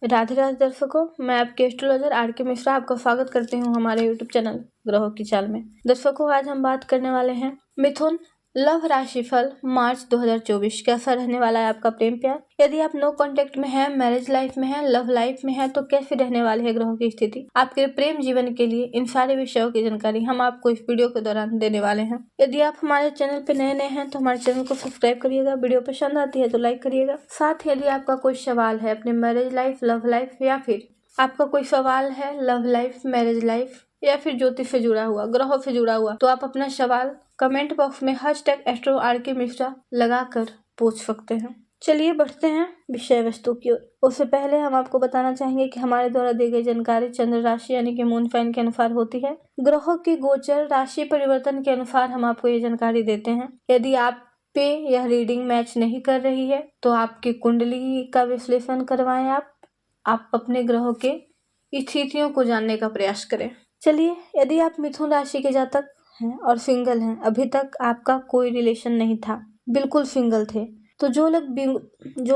राधे राधे दर्शकों, मैं आपके एस्ट्रोलॉजर आर.के. मिश्रा आपका स्वागत करती हूँ हमारे यूट्यूब चैनल ग्रहों की चाल में। दर्शकों, आज हम बात करने वाले हैं मिथुन लव राशिफल मार्च 2024 कैसा रहने वाला है आपका प्रेम प्यार। यदि आप नो कांटेक्ट में हैं, मैरिज लाइफ में हैं, लव लाइफ में हैं, तो कैसी रहने वाली है ग्रहों की स्थिति आपके प्रेम जीवन के लिए। इन सारे विषयों की जानकारी हम आपको इस वीडियो के दौरान देने वाले हैं। यदि आप हमारे चैनल पे नए हैं तो हमारे चैनल को सब्सक्राइब करिएगा, वीडियो पसंद आती है तो लाइक करिएगा। साथ ही यदि आपका कोई सवाल है अपने मैरिज लाइफ, लव लाइफ या फिर आपका कोई सवाल है लव लाइफ, मैरिज लाइफ या फिर ज्योतिष से जुड़ा हुआ, ग्रहों से जुड़ा हुआ, तो आप अपना सवाल कमेंट बॉक्स में #AstroRK लगाकर पूछ सकते हैं। चलिए बढ़ते हैं विषय वस्तु की ओर। उससे पहले हम आपको बताना चाहेंगे कि हमारे द्वारा दी गई जानकारी चंद्र राशि यानी कि मून साइन के अनुसार होती है। ग्रहों की गोचर राशि परिवर्तन के अनुसार हम आपको ये जानकारी देते हैं। यदि आप पे यह रीडिंग मैच नहीं कर रही है तो आपकी कुंडली का विश्लेषण करवाएं। आप अपने ग्रहों के स्थितियों को जानने का प्रयास करें। चलिए, यदि आप मिथुन राशि के जातक हैं और सिंगल हैं, अभी तक आपका कोई रिलेशन नहीं था, बिल्कुल सिंगल थे, तो जो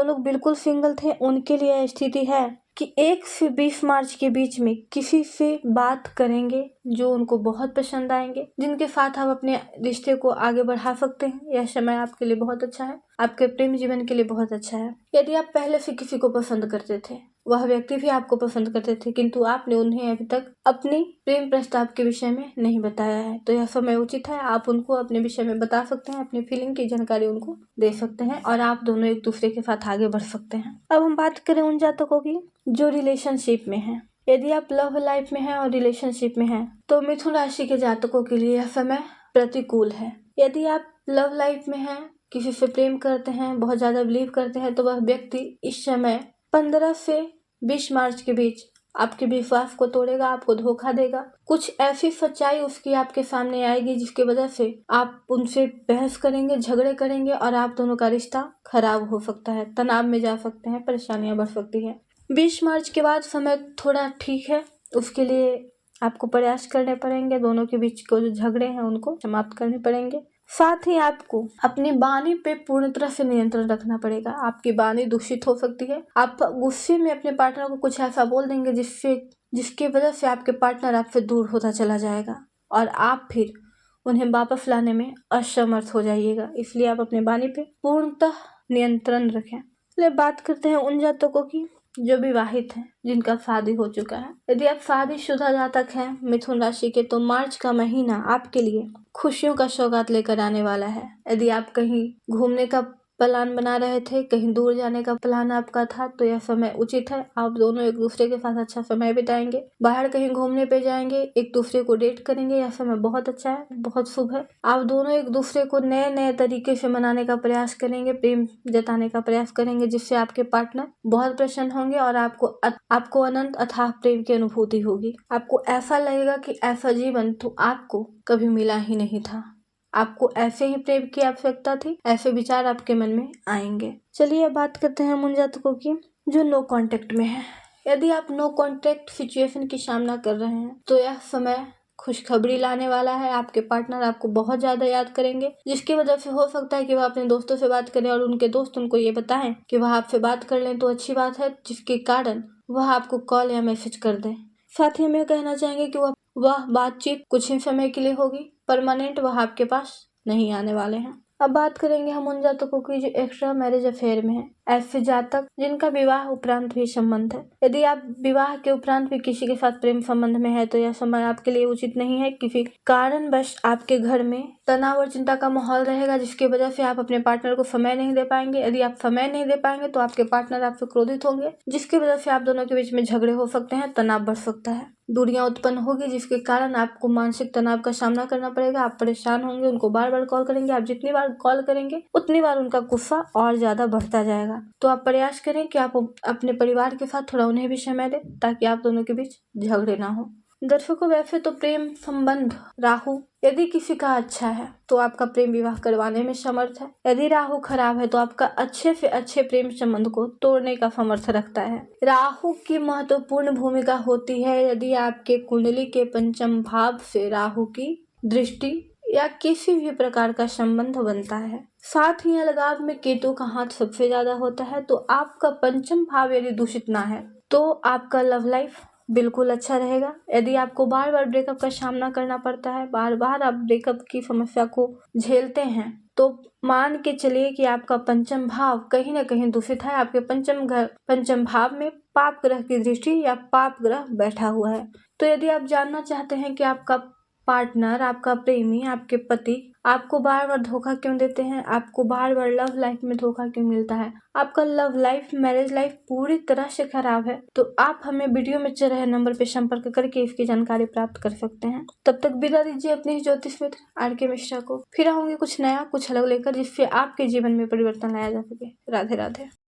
लोग बिल्कुल सिंगल थे उनके लिए स्थिति है कि 1 से 20 मार्च के बीच में किसी से बात करेंगे जो उनको बहुत पसंद आएंगे, जिनके साथ आप अपने रिश्ते को आगे बढ़ा सकते हैं। यह समय आपके लिए बहुत अच्छा है, आपके प्रेम जीवन के लिए बहुत अच्छा है। यदि आप पहले से किसी को पसंद करते थे, वह व्यक्ति भी आपको पसंद करते थे, किंतु आपने उन्हें अभी तक अपनी प्रेम प्रस्ताव के विषय में नहीं बताया है, तो यह समय उचित है, आप उनको अपने विषय में बता सकते हैं, अपनी फीलिंग की जानकारी उनको दे सकते हैं और आप दोनों एक दूसरे के साथ आगे बढ़ सकते हैं। अब हम बात करें उन जातकों की जो रिलेशनशिप में हैं। यदि आप लव लाइफ में हैं और रिलेशनशिप में हैं तो मिथुन राशि के जातकों के लिए यह समय प्रतिकूल है। यदि आप लव लाइफ में हैं, किसी से प्रेम करते हैं, बहुत ज्यादा बिलीव करते हैं, तो वह व्यक्ति इस समय 15 से 20 मार्च के बीच आपके विश्वास को तोड़ेगा, आपको धोखा देगा। कुछ ऐसी सच्चाई उसकी आपके सामने आएगी जिसकी वजह से आप उनसे बहस करेंगे, झगड़े करेंगे और आप दोनों का रिश्ता खराब हो सकता है, तनाव में जा सकते हैं, परेशानियां बढ़ सकती है। 20 मार्च के बाद समय थोड़ा ठीक है, उसके लिए आपको प्रयास करने पड़ेंगे, दोनों के बीच को जो झगड़े हैं उनको समाप्त करने पड़ेंगे। साथ ही आपको अपनी वाणी पे पूर्ण तरह से नियंत्रण रखना पड़ेगा। आपकी वाणी दूषित हो सकती है, आप गुस्से में अपने पार्टनर को कुछ ऐसा बोल देंगे जिसकी वजह से आपके पार्टनर आपसे दूर होता चला जाएगा और आप फिर उन्हें वापस लाने में असमर्थ हो जाइएगा। इसलिए आप अपने वाणी पे पूर्णतः नियंत्रण रखें। चलिए बात करते हैं उन जातकों की जो विवाहित हैं, जिनका शादी हो चुका है। यदि आप शादीशुदा जातक हैं मिथुन राशि के, तो मार्च का महीना आपके लिए खुशियों का सौगात लेकर आने वाला है। यदि आप कहीं घूमने का प्लान बना रहे थे, कहीं दूर जाने का प्लान आपका था, तो यह समय उचित है। आप दोनों एक दूसरे के साथ अच्छा समय बिताएंगे, बाहर कहीं घूमने पे जाएंगे, एक दूसरे को डेट करेंगे। यह समय बहुत अच्छा है, बहुत शुभ है। आप दोनों एक दूसरे को नए नए तरीके से मनाने का प्रयास करेंगे, प्रेम जताने का प्रयास करेंगे, जिससे आपके पार्टनर बहुत प्रसन्न होंगे और आपको अनंत अथाह प्रेम की अनुभूति होगी। आपको ऐसा लगेगा कि ऐसा जीवन तो आपको कभी मिला ही नहीं था, आपको ऐसे ही प्रेम की आवश्यकता थी, ऐसे विचार आपके मन में आएंगे। चलिए अब बात करते हैं उन जातकों की जो नो कांटेक्ट में है। यदि आप नो कांटेक्ट सिचुएशन की सामना कर रहे हैं तो यह समय खुशखबरी लाने वाला है। आपके पार्टनर आपको बहुत ज्यादा याद करेंगे, जिसकी वजह से हो सकता है कि वह अपने दोस्तों से बात करें और उनके दोस्त उनको ये बताएं कि वह आपसे बात कर लें, तो अच्छी बात है, जिसके कारण वह आपको कॉल या मैसेज कर दें। साथ ही हम ये कहना चाहेंगे कि वह बातचीत कुछ ही समय के लिए होगी, परमानेंट वह आपके पास नहीं आने वाले हैं। अब बात करेंगे हम उन जातकों की जो एक्स्ट्रा मैरिज अफेयर में है। ऐसे जातक जिनका विवाह उपरांत भी संबंध है। यदि आप विवाह के उपरांत भी किसी के साथ प्रेम संबंध में है तो यह समय आपके लिए उचित नहीं है। किसी कारणवश आपके घर में तनाव और चिंता का माहौल रहेगा, जिसकी वजह से आप अपने पार्टनर को समय नहीं दे पाएंगे। यदि आप समय नहीं दे पाएंगे तो आपके पार्टनर आपसे क्रोधित होंगे, जिसकी वजह से आप दोनों के बीच में झगड़े हो सकते हैं, तनाव बढ़ सकता है, दूरियां उत्पन्न होगी, जिसके कारण आपको मानसिक तनाव का सामना करना पड़ेगा। आप परेशान होंगे, उनको बार बार कॉल करेंगे, आप जितनी बार कॉल करेंगे उतनी बार उनका गुस्सा और ज्यादा बढ़ता जाएगा। तो आप प्रयास करें कि आप अपने परिवार के साथ थोड़ा उन्हें भी समय दें, ताकि आप दोनों के बीच झगड़े ना हो। दर्शकों, वैसे तो प्रेम संबंध राहु यदि किसी का अच्छा है तो आपका प्रेम विवाह करवाने में समर्थ है। यदि राहु खराब है तो आपका अच्छे से अच्छे प्रेम संबंध को तोड़ने का समर्थ रखता है। राहु की महत्वपूर्ण भूमिका होती है यदि आपके कुंडली के पंचम भाव से राहु की दृष्टि या किसी भी प्रकार का संबंध बनता है। साथ ही अलगाव में केतु का हाथ सबसे ज्यादा होता है। तो आपका पंचम भाव यदि दूषित ना है तो आपका लव लाइफ बिल्कुल अच्छा रहेगा। यदि आपको बार बार ब्रेकअप का सामना करना पड़ता है, बार बार आप ब्रेकअप की समस्या को झेलते हैं, तो मान के चलिए कि आपका पंचम भाव कहीं ना कहीं दूषित है। आपके पंचम भाव में पाप ग्रह की दृष्टि या पाप ग्रह बैठा हुआ है। तो यदि आप जानना चाहते हैं कि आपका पार्टनर, आपका प्रेमी, आपके पति आपको बार बार धोखा क्यों देते हैं, आपको बार बार लव लाइफ में धोखा क्यों मिलता है, आपका लव लाइफ, मैरिज लाइफ पूरी तरह से खराब है, तो आप हमें वीडियो में चल रहे नंबर पर संपर्क करके इसकी जानकारी प्राप्त कर सकते हैं। तब तक विदा दीजिए अपने ज्योतिष मित्र आर.के. मिश्रा को। फिर आऊंगी कुछ नया, कुछ अलग लेकर, जिससे आपके जीवन में परिवर्तन लाया जा सके। राधे राधे।